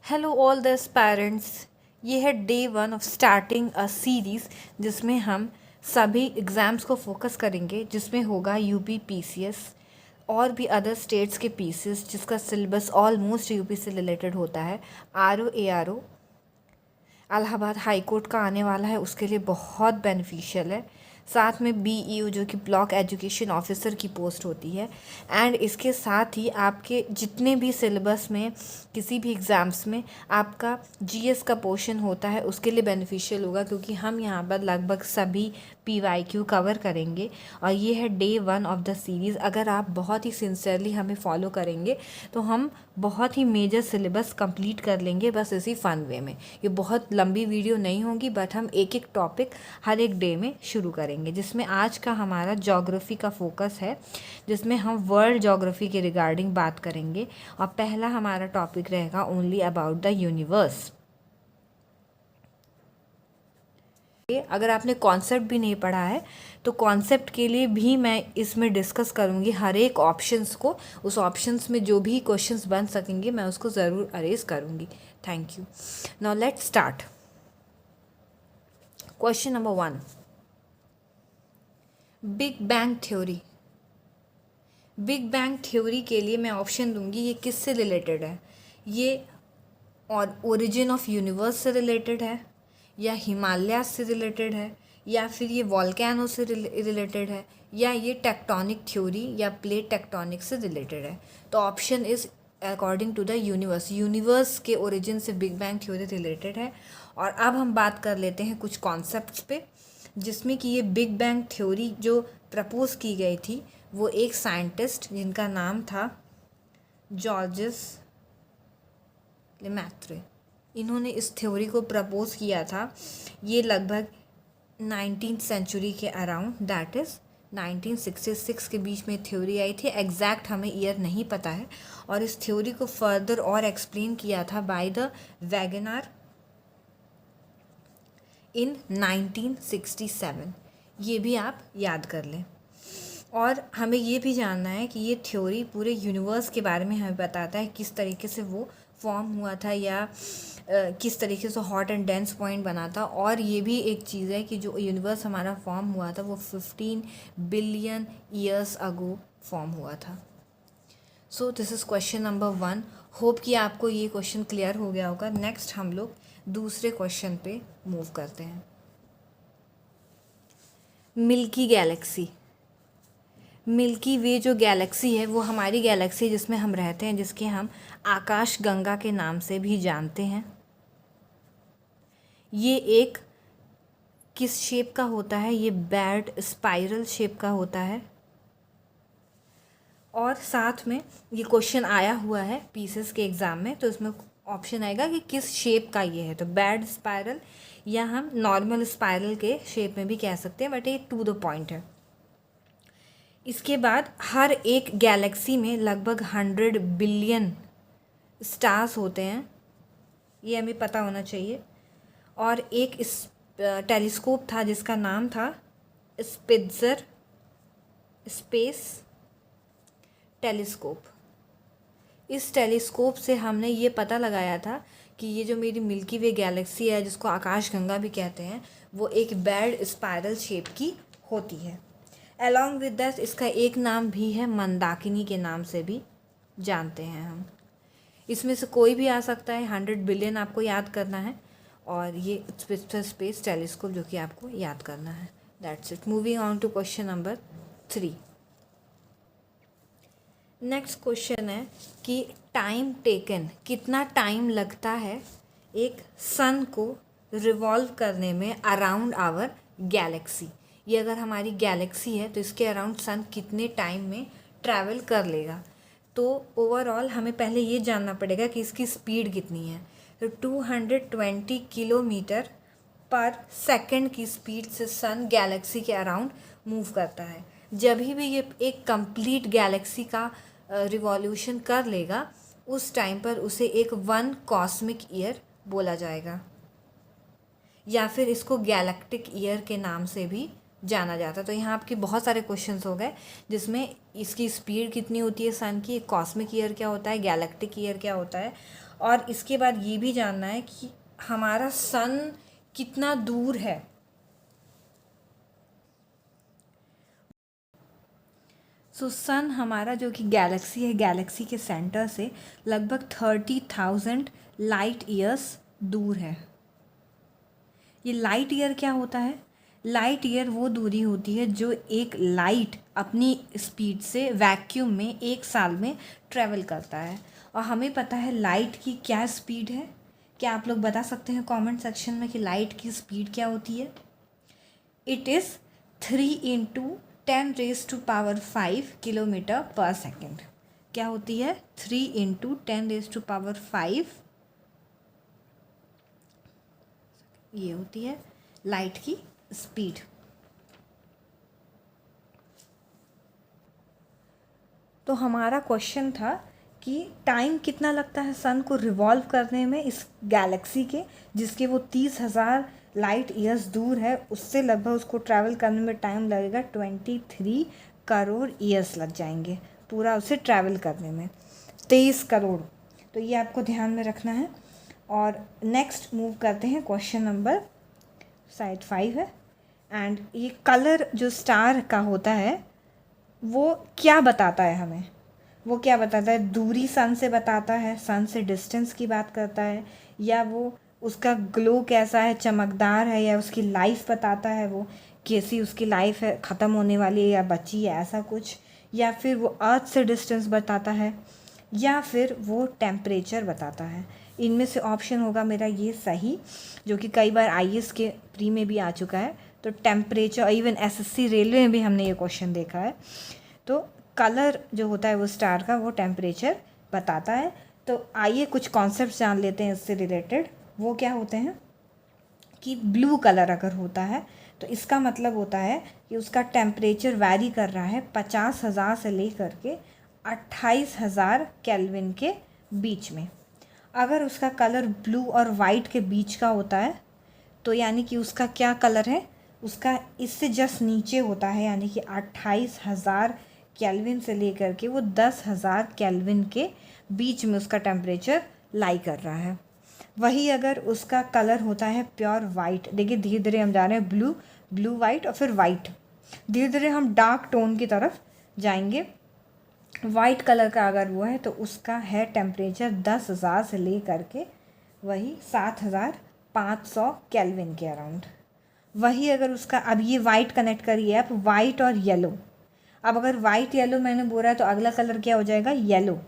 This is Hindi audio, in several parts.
Hello all the aspirants. ये है day 1 of starting a series जिसमें हम सभी एग्ज़ाम्स को फोकस करेंगे, जिसमें होगा यूपी पीसीएस और भी अदर स्टेट्स के पीसीएस जिसका सिलेबस ऑलमोस्ट यूपी से रिलेटेड होता है। RO ARO Allahabad high court का आने वाला है, उसके लिए बहुत बेनिफिशियल है। साथ में बीईओ जो कि ब्लॉक एजुकेशन ऑफिसर की पोस्ट होती है। एंड इसके साथ ही आपके जितने भी सिलेबस में किसी भी एग्ज़ाम्स में आपका जीएस का पोर्शन होता है उसके लिए बेनिफिशियल होगा, क्योंकि हम यहाँ पर लगभग सभी पीवाईक्यू कवर करेंगे। और ये है डे 1 ऑफ द सीरीज़। अगर आप बहुत ही सिंसियरली हमें फॉलो करेंगे तो हम बहुत ही मेजर सिलेबस कंप्लीट कर लेंगे, बस इसी फ़न वे में। ये बहुत लंबी वीडियो नहीं होगी, बट हम एक एक टॉपिक हर एक डे में शुरू करेंगे, जिसमें आज का हमारा ज्योग्राफी का फोकस है, जिसमें हम वर्ल्ड ज्योग्राफी के रिगार्डिंग बात करेंगे। और पहला हमारा टॉपिक रहेगा ओनली अबाउट द यूनिवर्स। अगर आपने कॉन्सेप्ट भी नहीं पढ़ा है तो कॉन्सेप्ट के लिए भी मैं इसमें डिस्कस करूँगी हर एक ऑप्शंस को। उस ऑप्शंस में जो भी क्वेश्चंस बन सकेंगे मैं उसको ज़रूर अरेज करूँगी। Thank you. Now let's start. Question number 1, big bang theory. Big bang theory के लिए मैं ऑप्शन दूंगी, ये किससे रिलेटेड है? ये और ओरिजिन ऑफ यूनिवर्स से रिलेटेड है, या हिमालय से रिलेटेड है, या फिर ये वॉल्केनो से रिलेटेड है, या ये टेक्टोनिक थ्योरी या प्लेट टेक्टोनिक से रिलेटेड है। तो option is according to the universe. Universe के ओरिजिन से बिग बैंग थ्योरी रिलेटेड है। और अब हम बात कर लेते हैं कुछ कॉन्सेप्ट्स पे, जिसमें कि ये बिग बैंग थ्योरी जो प्रपोज की गई थी वो एक साइंटिस्ट जिनका नाम था जॉर्जेस लेमैत्रे, इन्होंने इस थ्योरी को प्रपोज किया था। ये लगभग 19th सेंचुरी के अराउंड, दैट इज़ 1966 के बीच में थ्योरी आई थी। एग्जैक्ट हमें ईयर नहीं पता है। और इस थ्योरी को फर्दर और एक्सप्लेन किया था बाय द वैगनार इन 1967। ये भी आप याद कर लें। और हमें ये भी जानना है कि ये थ्योरी पूरे यूनिवर्स के बारे में हमें बताता है, किस तरीके से वो फॉर्म हुआ था, या किस तरीके से हॉट एंड डेंस पॉइंट बना था। और ये भी एक चीज़ है कि जो यूनिवर्स हमारा फॉर्म हुआ था वो 15 बिलियन ईयर्स अगो फॉर्म हुआ था। So this is question number 1। Hope कि आपको ये क्वेश्चन क्लियर हो गया होगा। नेक्स्ट हम लोग दूसरे क्वेश्चन पे मूव करते हैं। Milky Galaxy. मिल्की वे जो गैलेक्सी है वो हमारी गैलेक्सी जिसमें हम रहते हैं, जिसके हम आकाश गंगा के नाम से भी जानते हैं। ये एक किस शेप का होता है? ये बैड स्पाइरल शेप का होता है। और साथ में ये क्वेश्चन आया हुआ है पीसेस के एग्ज़ाम में, तो इसमें ऑप्शन आएगा कि किस शेप का ये है। तो बैड स्पाइरल, या हम नॉर्मल स्पाइरल के शेप में भी कह सकते हैं, बट ये टू द पॉइंट है। इसके बाद हर एक गैलेक्सी में लगभग 100 बिलियन स्टार्स होते हैं, ये हमें पता होना चाहिए। और एक इस टेलीस्कोप था जिसका नाम था स्पिट्ज़र स्पेस टेलीस्कोप। इस टेलीस्कोप से हमने ये पता लगाया था कि ये जो मेरी मिल्की वे गैलेक्सी है, जिसको आकाशगंगा भी कहते हैं, वो एक बैड स्पाइरल शेप की होती है। अलॉन्ग विद दैट इसका एक नाम भी है, मंदाकिनी के नाम से भी जानते हैं हम। इसमें से कोई भी आ सकता है। 100 बिलियन आपको याद करना है, और ये स्पिट्ज़र स्पेस टेलीस्कोप जो कि आपको याद करना है। That's it. Moving on to question number 3। Next question है कि टाइम टेकन, कितना टाइम लगता है एक सन को रिवॉल्व करने में अराउंड आवर गैलेक्सी। ये अगर हमारी गैलेक्सी है तो इसके अराउंड सन कितने टाइम में ट्रैवल कर लेगा। तो ओवरऑल हमें पहले ये जानना पड़ेगा कि इसकी स्पीड कितनी है। तो 220 किलोमीटर पर सेकंड की स्पीड से सन गैलेक्सी के अराउंड मूव करता है। जब भी ये एक कंप्लीट गैलेक्सी का रिवॉल्यूशन कर लेगा, उस टाइम पर उसे एक 1 कॉस्मिक ईयर बोला जाएगा, या फिर इसको गैलेक्टिक ईयर के नाम से भी जाना जाता है। तो यहाँ आपके बहुत सारे क्वेश्चंस हो गए, जिसमें इसकी स्पीड कितनी होती है सन की, कॉस्मिक ईयर क्या होता है, गैलेक्टिक ईयर क्या होता है, और इसके बाद ये भी जानना है कि हमारा सन कितना दूर है। सन हमारा जो कि गैलेक्सी है, गैलेक्सी के सेंटर से लगभग 30,000 लाइट ईयर्स दूर है। ये लाइट ईयर क्या होता है? लाइट ईयर वो दूरी होती है जो एक लाइट अपनी स्पीड से वैक्यूम में 1 साल में ट्रैवल करता है। और हमें पता है लाइट की क्या स्पीड है। क्या आप लोग बता सकते हैं कमेंट सेक्शन में कि लाइट की स्पीड क्या होती है? इट इज़ 3 × 10⁻⁵ किलोमीटर पर सेकेंड। क्या होती है? 3 × 10⁻⁵, ये होती है लाइट की स्पीड। तो हमारा क्वेश्चन था कि टाइम कितना लगता है सन को रिवॉल्व करने में इस गैलेक्सी के, जिसके वो 30,000 लाइट ईयर्स दूर है, उससे लगभग उसको ट्रैवल करने में टाइम लगेगा 23 करोड़ ईयर्स लग जाएंगे पूरा उसे ट्रैवल करने में, 23 करोड़। तो ये आपको ध्यान में रखना है। और नेक्स्ट मूव करते हैं, क्वेश्चन नंबर शायद 5 है। एंड ये कलर जो स्टार का होता है वो क्या बताता है हमें? वो क्या बताता है? दूरी सन से बताता है, सन से डिस्टेंस की बात करता है, या वो उसका ग्लो कैसा है, चमकदार है, या उसकी लाइफ बताता है, वो कैसी उसकी लाइफ है, ख़त्म होने वाली है या बची है, ऐसा कुछ, या फिर वो अर्थ से डिस्टेंस बताता है, या फिर वो टेम्परेचर बताता है। इनमें से ऑप्शन होगा मेरा ये सही, जो कि कई बार आईएएस के प्री में भी आ चुका है। तो टेम्परेचर, इवन एसएससी रेलवे में भी हमने ये क्वेश्चन देखा है। तो कलर जो होता है वो स्टार का, वो टेम्परेचर बताता है। तो आइए कुछ कॉन्सेप्ट जान लेते हैं इससे रिलेटेड। वो क्या होते हैं कि ब्लू कलर अगर होता है तो इसका मतलब होता है कि उसका टेम्परेचर वैरी कर रहा है 50,000 से लेकर के 28,000 केल्विन के बीच में। अगर उसका कलर ब्लू और वाइट के बीच का होता है तो यानी कि उसका क्या कलर है, उसका इससे जस्ट नीचे होता है, यानी कि 28,000 केल्विन से लेकर के वो 10,000 केल्विन के बीच में उसका टेम्परेचर लाई कर रहा है। वही अगर उसका कलर होता है प्योर वाइट, देखिए धीरे धीरे हम जा रहे हैं ब्लू, ब्लू वाइट और फिर वाइट, धीरे धीरे हम डार्क टोन की तरफ जाएंगे। वाइट कलर का अगर वो है तो उसका है टेम्परेचर 10,000 से ले करके वही 7,500 केल्विन के अराउंड। वही अगर उसका, अब ये वाइट कनेक्ट करिए आप, वाइट और येलो। अब अगर वाइट येलो मैंने बोला है तो अगला कलर क्या हो जाएगा? येलो।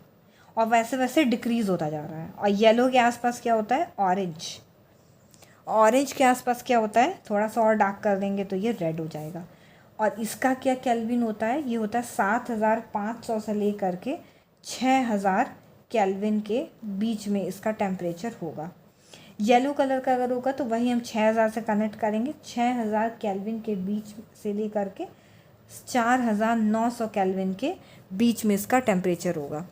और वैसे वैसे डिक्रीज़ होता जा रहा है। और येलो के आसपास क्या होता है? ऑरेंज। ऑरेंज के आसपास क्या होता है? थोड़ा सा और डार्क कर देंगे तो ये रेड हो जाएगा। और इसका क्या केल्विन होता है? ये होता है 7,500 से ले करके 6,000 केल्विन के बीच में इसका टेम्परेचर होगा। येलो कलर का अगर होगा तो वही हम 6,000 से कनेक्ट करेंगे, 6,000 केल्विन के बीच से ले करके 4,900 केल्विन के बीच में इसका टेम्परेचर होगा।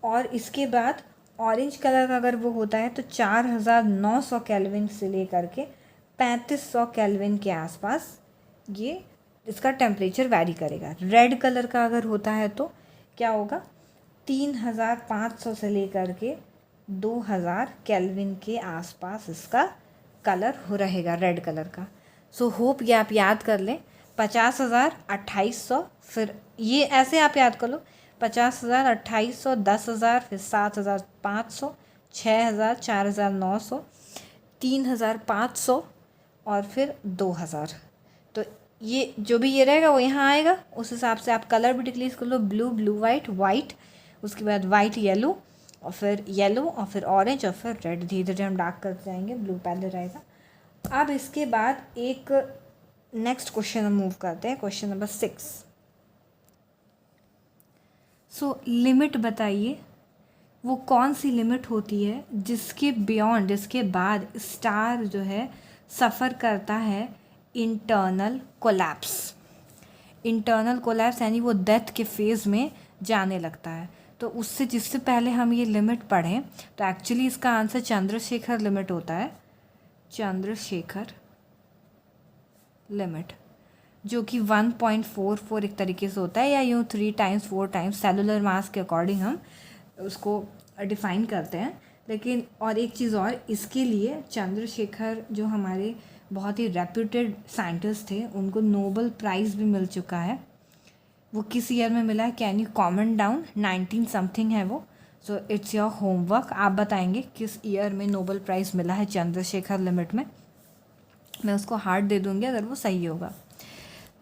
और इसके बाद ऑरेंज कलर का अगर वो होता है तो 4,900 केल्विन से लेकर के 3,500 केल्विन के आसपास ये इसका टेम्परेचर वैरी करेगा। रेड कलर का अगर होता है तो क्या होगा? 3,500 से लेकर के 2,000 केल्विन के आसपास इसका कलर हो रहेगा रेड कलर का। सो होप ये आप याद कर लें, 50,000, 2,800, फिर ये ऐसे आप याद कर लो, 50,000, 2,800, 10,000, फिर 7,500, 6,000, 4,900, 3,500 और फिर 2,000। तो ये जो भी ये रहेगा वो यहाँ आएगा। उस हिसाब से आप कलर भी डिक्रीज कर लो, ब्लू, ब्लू वाइट, वाइट, उसके बाद वाइट येलो, और फिर येलो, और फिर ऑरेंज, और फिर रेड। धीरे धीरे हम डार्क करते जाएंगे, ब्लू पहले रहेगा। अब इसके बाद एक नेक्स्ट क्वेश्चन हम मूव करते हैं, क्वेश्चन नंबर 6। सो लिमिट बताइए, वो कौन सी लिमिट होती है जिसके बियॉन्ड, जिसके बाद स्टार जो है सफ़र करता है इंटरनल कोलैप्स। इंटरनल कोलैप्स यानी वो डेथ के फेज़ में जाने लगता है। तो उससे, जिससे पहले हम ये लिमिट पढ़ें तो एक्चुअली इसका आंसर चंद्रशेखर लिमिट होता है, चंद्रशेखर लिमिट, जो कि 1.44 एक तरीके से होता है, या यूँ 3 टाइम्स 4 टाइम्स सेलुलर मास के अकॉर्डिंग हम उसको डिफ़ाइन करते हैं। लेकिन और एक चीज़ और, इसके लिए चंद्रशेखर जो हमारे बहुत ही रेप्यूटेड साइंटिस्ट थे, उनको नोबेल प्राइज़ भी मिल चुका है। वो किस ईयर में मिला है, can you comment down, 19 something है वो। सो इट्स योर होमवर्क, आप बताएंगे किस ईयर में नोबेल प्राइज़ मिला है चंद्रशेखर लिमिट में। मैं उसको हार्ट दे दूँगी अगर वो सही होगा।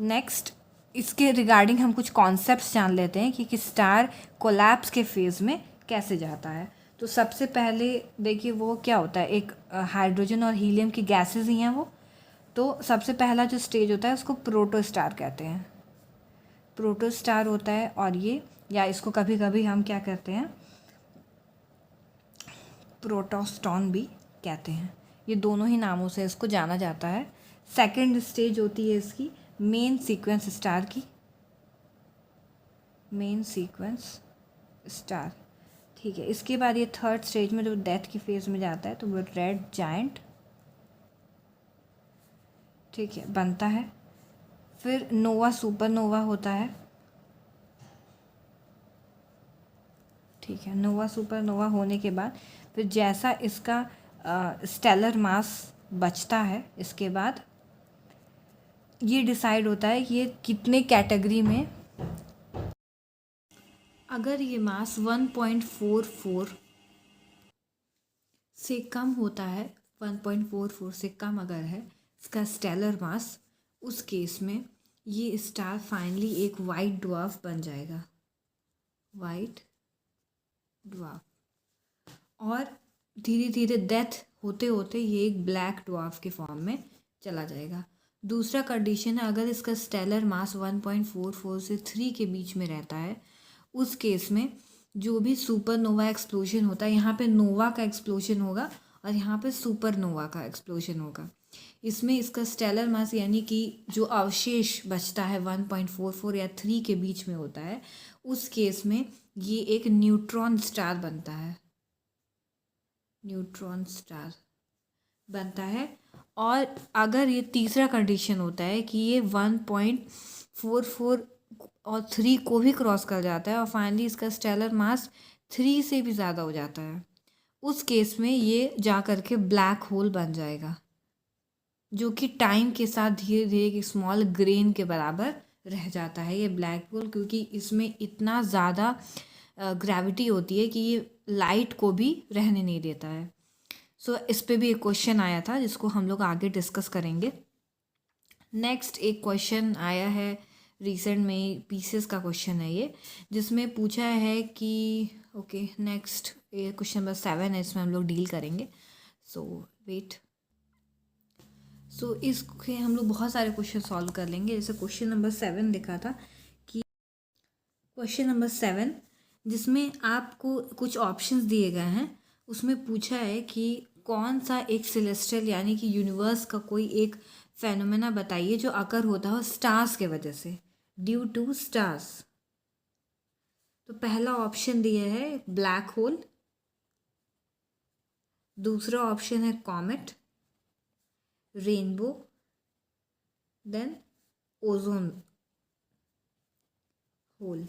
नेक्स्ट, इसके रिगार्डिंग हम कुछ कॉन्सेप्ट्स जान लेते हैं कि स्टार कोलैप्स के फेज़ में कैसे जाता है। तो सबसे पहले देखिए वो क्या होता है, एक हाइड्रोजन और हीलियम की गैसेज ही हैं वो। तो सबसे पहला जो स्टेज होता है उसको प्रोटोस्टार कहते हैं, प्रोटोस्टार होता है। और ये, या इसको कभी कभी हम क्या कहते हैं, प्रोटोस्टॉन भी कहते हैं। ये दोनों ही नामों से इसको जाना जाता है। सेकंड स्टेज होती है इसकी मेन सीक्वेंस स्टार की, मेन सीक्वेंस स्टार, ठीक है। इसके बाद ये थर्ड स्टेज में जो डेथ की फेज में जाता है तो वो रेड जायंट, ठीक है, बनता है। फिर नोवा सुपरनोवा होता है, ठीक है। नोवा सुपरनोवा होने के बाद फिर जैसा इसका स्टेलर मास बचता है, इसके बाद ये डिसाइड होता है कि ये कितने कैटेगरी में, अगर ये मास 1.44 से कम होता है, 1.44 से कम अगर है इसका स्टेलर मास, उस केस में ये स्टार फाइनली एक वाइट ड्वार्फ बन जाएगा, वाइट ड्वार्फ। और धीरे धीरे डेथ होते होते ये एक ब्लैक ड्वार्फ के फॉर्म में चला जाएगा। दूसरा कंडीशन है, अगर इसका स्टेलर मास 1.44 से 3 के बीच में रहता है, उस केस में जो भी सुपरनोवा एक्सप्लोजन होता है, यहाँ पे नोवा का एक्सप्लोजन होगा और यहाँ पे सुपरनोवा का एक्सप्लोजन होगा। इसमें इसका स्टेलर मास यानी कि जो अवशेष बचता है 1.44 या 3 के बीच में होता है, उस केस में ये एक न्यूट्रॉन स्टार बनता है, न्यूट्रॉन स्टार बनता है। और अगर ये तीसरा कंडीशन होता है कि ये 1.44 और 3 को भी क्रॉस कर जाता है और फाइनली इसका स्टेलर मास 3 से भी ज़्यादा हो जाता है, उस केस में ये जा कर के ब्लैक होल बन जाएगा, जो कि टाइम के साथ धीरे धीरे एक स्मॉल ग्रेन के बराबर रह जाता है ये ब्लैक होल, क्योंकि इसमें इतना ज़्यादा ग्रेविटी होती है कि ये लाइट को भी रहने नहीं देता है। सो इस पे भी एक क्वेश्चन आया था जिसको हम लोग आगे डिस्कस करेंगे। नेक्स्ट एक क्वेश्चन आया है रिसेंट में, पीसीएस का क्वेश्चन है ये, जिसमें पूछा है कि ओके नेक्स्ट ये क्वेश्चन नंबर 7 है, इसमें हम लोग डील करेंगे। सो वेट, सो इसके हम लोग बहुत सारे क्वेश्चन सॉल्व कर लेंगे। जैसे क्वेश्चन नंबर 7 लिखा था कि क्वेश्चन नंबर 7 जिसमें आपको कुछ ऑप्शंस दिए गए हैं, उसमें पूछा है कि कौन सा एक सेलेस्टियल यानी कि यूनिवर्स का कोई एक फेनोमेना बताइए जो अकर होता हो स्टार्स के वजह से, ड्यू टू स्टार्स। तो पहला ऑप्शन दिया है ब्लैक होल, दूसरा ऑप्शन है comet, rainbow, then ozone hole.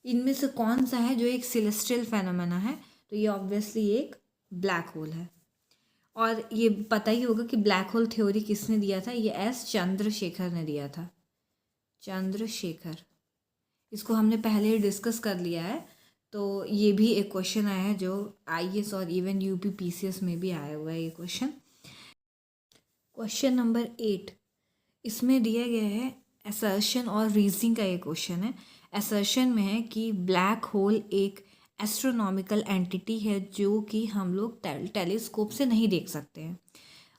इनमें से कौन सा है जो एक सेलेस्टियल फेनोमेना है? तो ये ऑब्वियसली एक ब्लैक होल है। और ये पता ही होगा कि ब्लैक होल थ्योरी किसने दिया था, ये एस चंद्रशेखर ने दिया था, चंद्रशेखर। इसको हमने पहले ही डिस्कस कर लिया है। तो ये भी एक क्वेश्चन आया है जो आईएएस और इवन यूपी पीसीएस में भी आया हुआ है ये क्वेश्चन। क्वेश्चन नंबर 8 इसमें दिया गया है असर्शन और रीजनिंग का ये क्वेश्चन है। असर्शन में है कि ब्लैक होल एक एस्ट्रोनॉमिकल एंटिटी है जो कि हम लोग टेलीस्कोप से नहीं देख सकते हैं।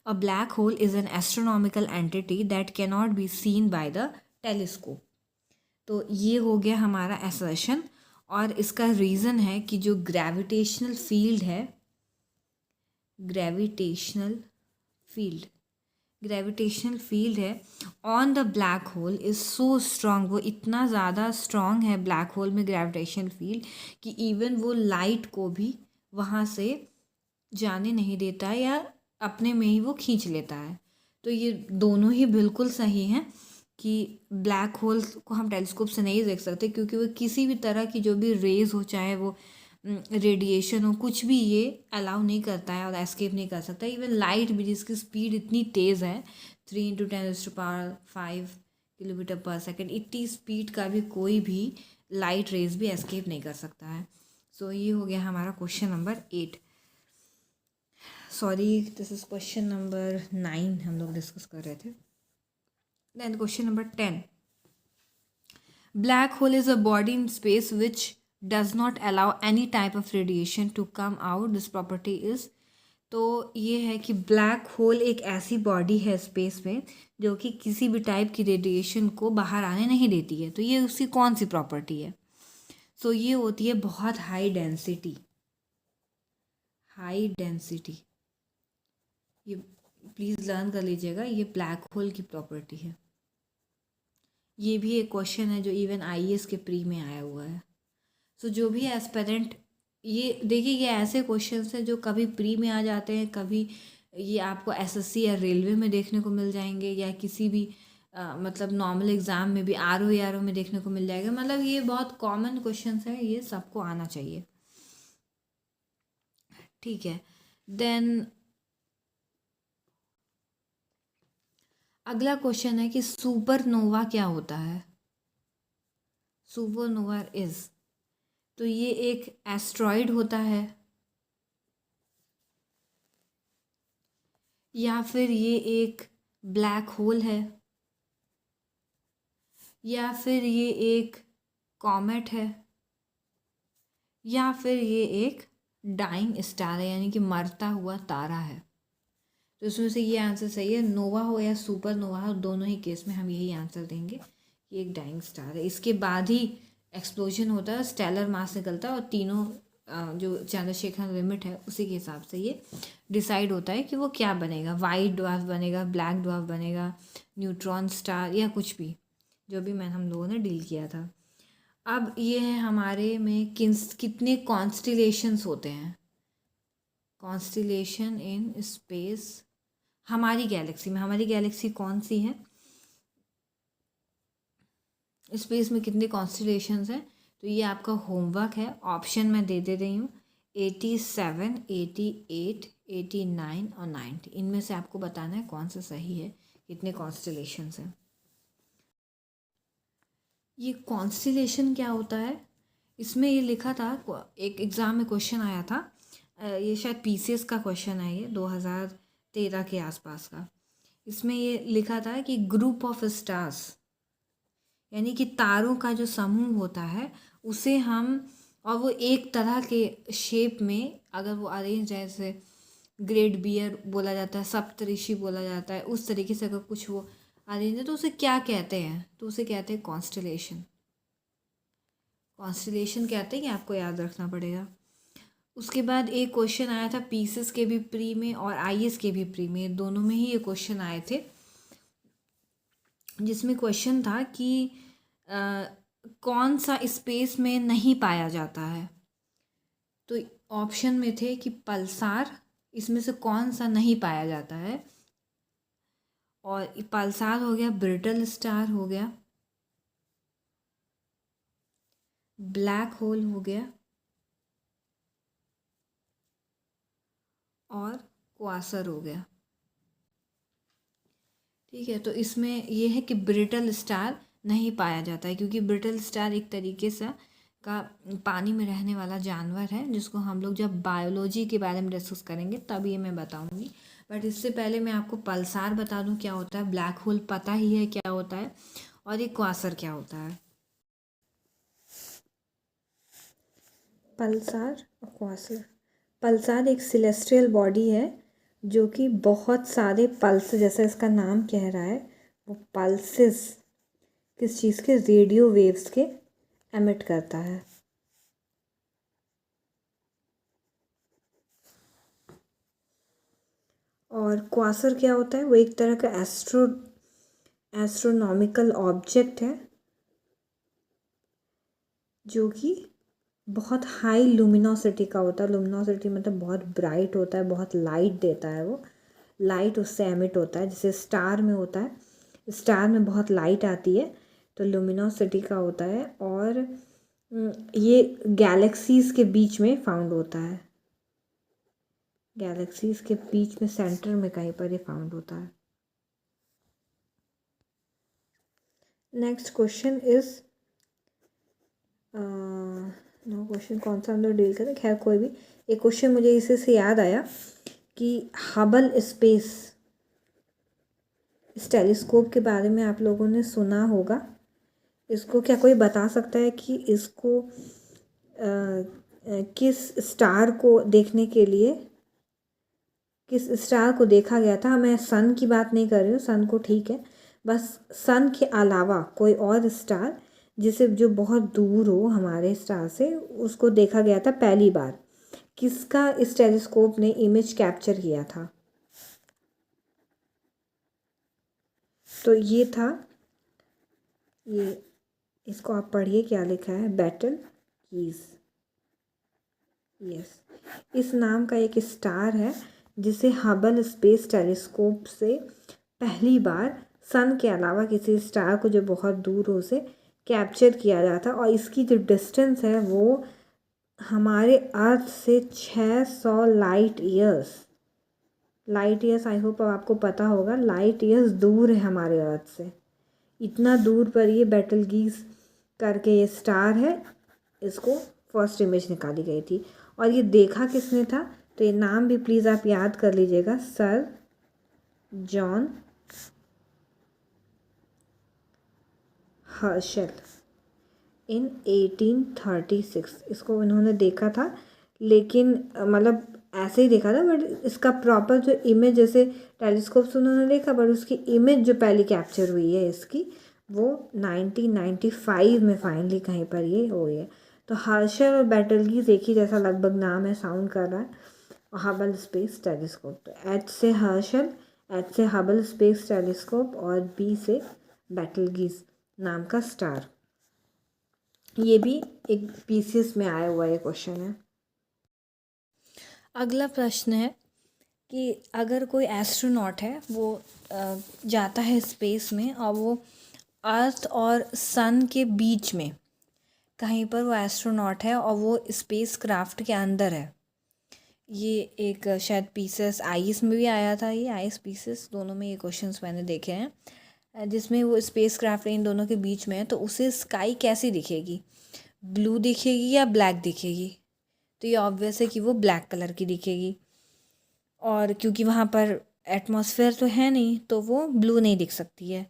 अ black hole is an astronomical entity that can not be seen by the telescope. तो ये हो गया हमारा असर्शन। और इसका रीज़न है कि जो ग्रेविटेशनल फील्ड है, ग्रेविटेशनल फील्ड है on the black hole is so strong, वो इतना ज़्यादा स्ट्रॉन्ग है ब्लैक होल में ग्रेविटेशनल फील्ड कि इवन वो लाइट को भी वहाँ से जाने नहीं देता है या अपने में ही वो खींच लेता है। तो ये दोनों ही बिल्कुल सही हैं कि ब्लैक होल को हम टेलीस्कोप से नहीं देख सकते, क्योंकि वो किसी भी तरह की जो भी रेज हो, चाहे वो रेडिएशन हो, कुछ भी ये अलाउ नहीं करता है और एस्केप नहीं कर सकता। इवन लाइट भी, जिसकी स्पीड इतनी तेज़ है 3 × 10⁵ किलोमीटर पर सेकेंड, इतनी स्पीड का भी कोई भी लाइट रेज भी एस्केप नहीं कर सकता है। सो ये हो गया हमारा question number 8। Sorry, this is question number 9 हम लोग डिस्कस कर रहे थे। Then question number 10, black hole is a body in space which does not allow any type of radiation to come out. This property is, तो ये है कि ब्लैक होल एक ऐसी बॉडी है स्पेस में जो कि किसी भी टाइप की रेडिएशन को बाहर आने नहीं देती है। तो ये उसकी कौन सी प्रॉपर्टी है? सो ये होती है बहुत हाई डेंसिटी। हाई डेंसिटी, ये प्लीज़ लर्न कर लीजिएगा, ये ब्लैक होल की प्रॉपर्टी है। ये भी एक क्वेश्चन है जो इवन आईएएस के प्री में आया हुआ है। सो जो भी एस्पिरेंट, ये देखिए ये ऐसे क्वेश्चंस हैं जो कभी प्री में आ जाते हैं, कभी ये आपको एसएससी या रेलवे में देखने को मिल जाएंगे, या किसी भी मतलब नॉर्मल एग्ज़ाम में भी आरओ में देखने को मिल जाएगा। मतलब ये बहुत कॉमन क्वेश्चंस है, ये सबको आना चाहिए। ठीक है, देन अगला क्वेश्चन है कि सुपरनोवा क्या होता है? सुपरनोवा इज, तो ये एक एस्ट्रॉइड होता है, या फिर ये एक ब्लैक होल है, या फिर ये एक कॉमेट है, या फिर ये एक डाइंग स्टार है, यानी कि मरता हुआ तारा है। तो इसमें से ये आंसर सही है, नोवा हो या सुपर नोवा हो, दोनों ही केस में हम यही आंसर देंगे। ये एक डाइंग स्टार है, इसके बाद ही एक्सप्लोजन होता है, स्टेलर मास निकलता है, और तीनों जो चंद्रशेखर लिमिट है उसी के हिसाब से ये डिसाइड होता है कि वो क्या बनेगा, वाइट ड्वार्फ बनेगा, ब्लैक ड्वार्फ बनेगा, न्यूट्रॉन स्टार, या कुछ भी, जो भी हम लोगों ने डील किया था। अब ये है हमारे में कितने कॉन्स्टिलेशंस होते हैं। कॉन्स्टिलेशन इन स्पेस, हमारी गैलेक्सी में, हमारी गैलेक्सी कौन सी है, स्पेस में कितने कॉन्स्टिलेशंस हैं? तो ये आपका होमवर्क है, ऑप्शन मैं दे रही हूँ 87, 88, 89 और 90। इनमें से आपको बताना है कौन सा सही है, कितने कॉन्स्टिलेशंस हैं। ये कॉन्स्टिलेशन क्या होता है? इसमें ये लिखा था, एक एग्ज़ाम में क्वेश्चन आया था, ये शायद पीसीएस का क्वेश्चन है, ये 2013 के आसपास का। इसमें ये लिखा था कि ग्रुप ऑफ स्टार्स, यानी कि तारों का जो समूह होता है उसे हम, और वो एक तरह के शेप में अगर वो अरेंज, जैसे ग्रेट बियर बोला जाता है, सप्तऋषि बोला जाता है, उस तरीके से अगर कुछ वो अरेंज है तो उसे क्या कहते हैं? तो उसे कहते हैं कॉन्स्टलेशन। कॉन्स्टलेशन कहते हैं कि आपको याद रखना पड़ेगा। उसके बाद एक क्वेश्चन आया था पीसीएस के भी प्री में और आईएएस के भी प्री में, दोनों में ही ये क्वेश्चन आए थे, जिसमें क्वेश्चन था कि कौन सा स्पेस में नहीं पाया जाता है। तो ऑप्शन में थे कि पल्सार, इसमें से कौन सा नहीं पाया जाता है? और पल्सार हो गया, ब्रिटल स्टार हो गया, ब्लैक होल हो गया, और क्वासर हो गया। ठीक है, तो इसमें यह है कि ब्रिटल स्टार नहीं पाया जाता है, क्योंकि ब्रिटल स्टार एक तरीके से का पानी में रहने वाला जानवर है, जिसको हम लोग जब बायोलॉजी के बारे में डिस्कस करेंगे तब ये मैं बताऊंगी। बट इससे पहले मैं आपको पल्सार बता दूं क्या होता है, ब्लैक होल पता ही है क्या होता है, और ये क्वासर क्या होता है। पल्सार और क्वासर, पल्सार एक सेलेस्टियल बॉडी है जो कि बहुत सारे पल्स, जैसा इसका नाम कह रहा है, वो पल्सेस किस चीज़ के, रेडियो वेव्स के एमिट करता है। और क्वासर क्या होता है? वो एक तरह का एस्ट्रोनॉमिकल ऑब्जेक्ट है जो कि बहुत हाई लुमिनोसिटी का होता है। लुमिनोसिटी मतलब बहुत ब्राइट होता है, बहुत लाइट देता है, वो लाइट उससे एमिट होता है, जैसे स्टार में होता है, स्टार में बहुत लाइट आती है तो लुमिनोसिटी का होता है। और ये गैलेक्सीज के बीच में फाउंड होता है, गैलेक्सीज के बीच में सेंटर में कहीं पर ये फाउंड होता है। Next question is no question कौन सा हम लोग डील करें, खैर कोई भी एक क्वेश्चन मुझे इसी से याद आया कि हबल स्पेस, इस टेलीस्कोप के बारे में आप लोगों ने सुना होगा। इसको क्या कोई बता सकता है कि इसको किस स्टार को देखने के लिए, किस स्टार को देखा गया था? मैं सन की बात नहीं कर रही हूँ, सन को ठीक है, बस सन के अलावा कोई और स्टार जिसे जो बहुत दूर हो हमारे स्टार से, उसको देखा गया था पहली बार। किसका इस टेलीस्कोप ने इमेज कैप्चर किया था? तो ये था, ये इसको आप पढ़िए क्या लिखा है, बेटलगीज। यस, इस नाम का एक स्टार है जिसे हबल स्पेस टेलीस्कोप से पहली बार सन के अलावा किसी स्टार को जो बहुत दूर हो से कैप्चर किया जाता, और इसकी जो डिस्टेंस है वो हमारे अर्थ से 600 light years, light years I hope आपको पता होगा, लाइट ईयर्स दूर है हमारे अर्थ से। इतना दूर पर ये बेटलगीज करके ये स्टार है, इसको फर्स्ट इमेज निकाली गई थी। और ये देखा किसने था? तो ये नाम भी प्लीज़ आप याद कर लीजिएगा, सर जॉन हर्शल इन 1836 इसको इन्होंने देखा था। लेकिन मतलब ऐसे ही देखा था, बट इसका प्रॉपर जो इमेज, जैसे टेलीस्कोप से उन्होंने देखा, बट उसकी इमेज जो पहली कैप्चर हुई है इसकी, वो 1995 में फाइनली कहीं पर ये हुई है। तो हर्शल और बेटलगीज एक ही जैसा लगभग नाम है, साउंड कर रहा है। और हबल स्पेस टेलीस्कोप, तो एच से हर्शल, एच से हबल स्पेस टेलीस्कोप, और बी से बेटलगीज नाम का स्टार। ये भी एक पीसीएस में आया हुआ ये क्वेश्चन है। अगला प्रश्न है कि अगर कोई एस्ट्रोनॉट है, वो जाता है स्पेस में, और वो अर्थ और सन के बीच में कहीं पर वो एस्ट्रोनॉट है, और वो स्पेस क्राफ्ट के अंदर है। ये एक शायद पीसेस आईएस में भी आया था, ये आईएस पीसेस दोनों में ये क्वेश्चंस मैंने देखे हैं, जिसमें वो स्पेस क्राफ्ट इन दोनों के बीच में है। तो उसे स्काई कैसी दिखेगी? ब्लू दिखेगी या ब्लैक दिखेगी? तो ये ऑब्वियस है कि वो ब्लैक कलर की दिखेगी, और क्योंकि वहाँ पर एटमॉस्फेयर तो है नहीं, तो वो ब्लू नहीं दिख सकती है।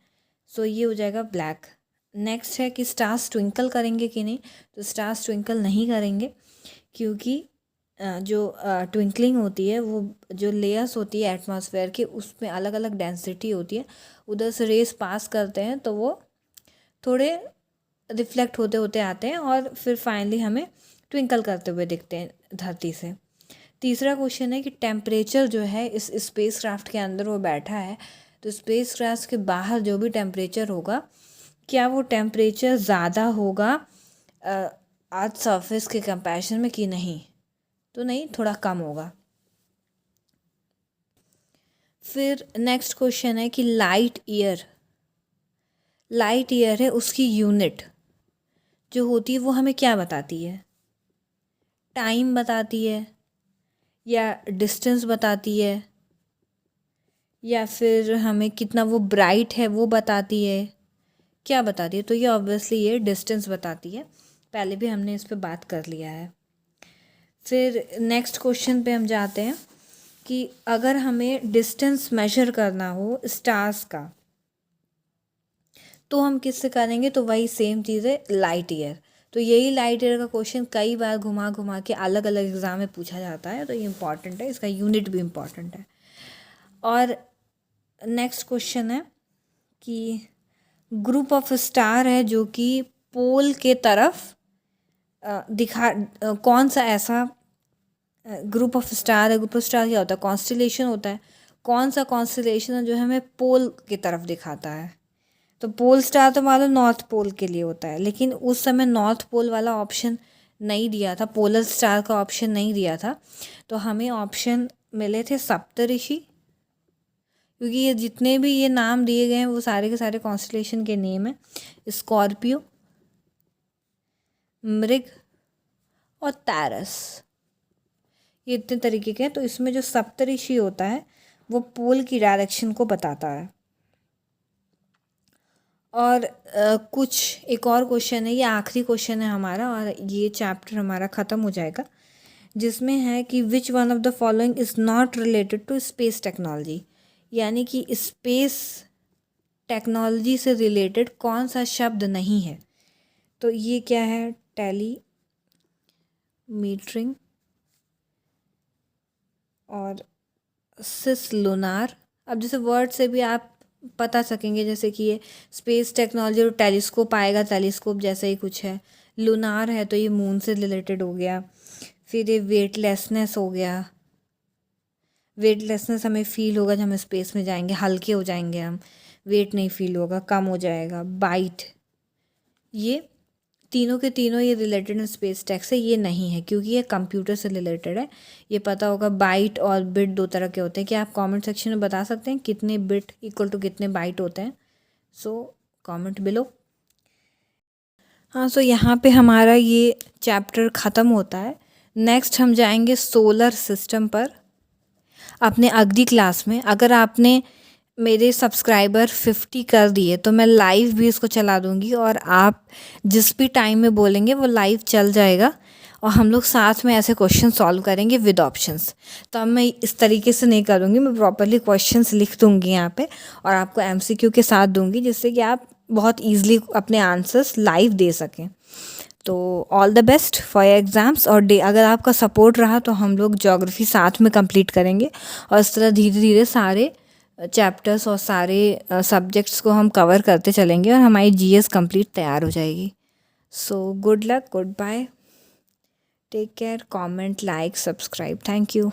सो ये हो जाएगा ब्लैक। नेक्स्ट है कि स्टार्स ट्विंकल करेंगे कि नहीं? तो स्टार्स ट्विंकल नहीं करेंगे, क्योंकि जो ट्विंकलिंग होती है, वो जो लेयर्स होती है एटमॉस्फेयर की, उसमें अलग अलग डेंसिटी होती है, उधर से रेस पास करते हैं तो वो थोड़े रिफ्लेक्ट होते होते आते हैं, और फिर फाइनली हमें ट्विंकल करते हुए दिखते हैं धरती से। तीसरा क्वेश्चन है कि टेम्परेचर जो है इस स्पेस क्राफ्ट के अंदर वो बैठा है, तो स्पेस क्राफ्ट के बाहर जो भी टेम्परेचर होगा, क्या वो टेम्परेचर ज़्यादा होगा अर्थ सरफेस के कंपैरिजन में कि नहीं? तो नहीं, थोड़ा कम होगा। फिर नेक्स्ट क्वेश्चन है कि लाइट ईयर है, उसकी यूनिट जो होती है वो हमें क्या बताती है? टाइम बताती है, या डिस्टेंस बताती है, या फिर हमें कितना वो ब्राइट है वो बताती है? क्या बताती है? तो ये ऑब्वियसली ये डिस्टेंस बताती है, पहले भी हमने इस पे बात कर लिया है। फिर नेक्स्ट क्वेश्चन पे हम जाते हैं कि अगर हमें डिस्टेंस मेजर करना हो स्टार्स का, तो हम किससे करेंगे? तो वही सेम चीज़ है, लाइट ईयर। तो यही लाइट ईयर का क्वेश्चन कई बार घुमा घुमा के अलग अलग एग्ज़ाम में पूछा जाता है, तो ये इंपॉर्टेंट है, इसका यूनिट भी इम्पॉर्टेंट है। और नेक्स्ट क्वेश्चन है कि ग्रुप ऑफ स्टार है जो कि पोल के तरफ कौन सा ऐसा ग्रुप ऑफ स्टार है? ग्रुप ऑफ स्टार क्या होता है? कॉन्स्टलेशन होता है। कौन सा कॉन्स्टलेशन है जो हमें पोल की तरफ दिखाता है? तो पोल स्टार तो मान लो नॉर्थ पोल के लिए होता है, लेकिन उस समय नॉर्थ पोल वाला ऑप्शन नहीं दिया था, पोलर स्टार का ऑप्शन नहीं दिया था, तो हमें ऑप्शन मिले थे सप्तऋषि, क्योंकि ये जितने भी ये नाम दिए गए हैं वो सारे के सारे कॉन्स्टलेशन के नेम हैं। स्कॉर्पियो, मृग और तारस, ये इतने तरीके के हैं। तो इसमें जो सप्तऋषि होता है वो पोल की डायरेक्शन को बताता है। और कुछ एक और क्वेश्चन है, ये आखिरी क्वेश्चन है हमारा और ये चैप्टर हमारा ख़त्म हो जाएगा, जिसमें है कि which one of the following is not related to space technology, यानी कि स्पेस टेक्नोलॉजी से रिलेटेड कौन सा शब्द नहीं है। तो ये क्या है, टेली मीटरिंग और सिस लूनार। अब जैसे वर्ड से भी आप पता सकेंगे, जैसे कि ये स्पेस टेक्नोलॉजी और टेलीस्कोप आएगा, टेलीस्कोप जैसा ही कुछ है। लूनार है तो ये मून से रिलेटेड हो गया। फिर ये वेटलेसनेस हो गया, वेटलेसनेस हमें फील होगा जब हम स्पेस में जाएंगे, हल्के हो जाएंगे हम, वेट नहीं फील होगा, कम हो जाएगा। बाइट, ये तीनों के तीनों ये रिलेटेड स्पेस टेक से ये नहीं है, क्योंकि ये कंप्यूटर से रिलेटेड है। ये पता होगा बाइट और बिट दो तरह के होते हैं। क्या आप कमेंट सेक्शन में बता सकते हैं कितने बिट इक्वल टू कितने बाइट होते हैं? So comment below. हाँ, सो यहाँ पे हमारा ये चैप्टर ख़त्म होता है। नेक्स्ट हम जाएंगे सोलर सिस्टम पर अपने अगली क्लास में। अगर आपने मेरे सब्सक्राइबर 50 कर दिए तो मैं लाइव भी इसको चला दूँगी, और आप जिस भी टाइम में बोलेंगे वो लाइव चल जाएगा, और हम लोग साथ में ऐसे क्वेश्चन सॉल्व करेंगे विद ऑप्शंस। तो अब मैं इस तरीके से नहीं करूँगी, मैं प्रॉपरली क्वेश्चंस लिख दूँगी यहाँ पे और आपको MCQ के साथ दूँगी, जिससे कि आप बहुत ईजिली अपने आंसर्स लाइव दे सकें। तो all the best for your exams. और अगर आपका सपोर्ट रहा तो हम लोग ज्योग्राफी साथ में कंप्लीट करेंगे, और इस तरह धीरे धीरे सारे चैप्टर्स और सारे सब्जेक्ट्स को हम कवर करते चलेंगे और हमारी GS कंप्लीट तैयार हो जाएगी। So good luck, goodbye, take care, comment, like, subscribe, thank you.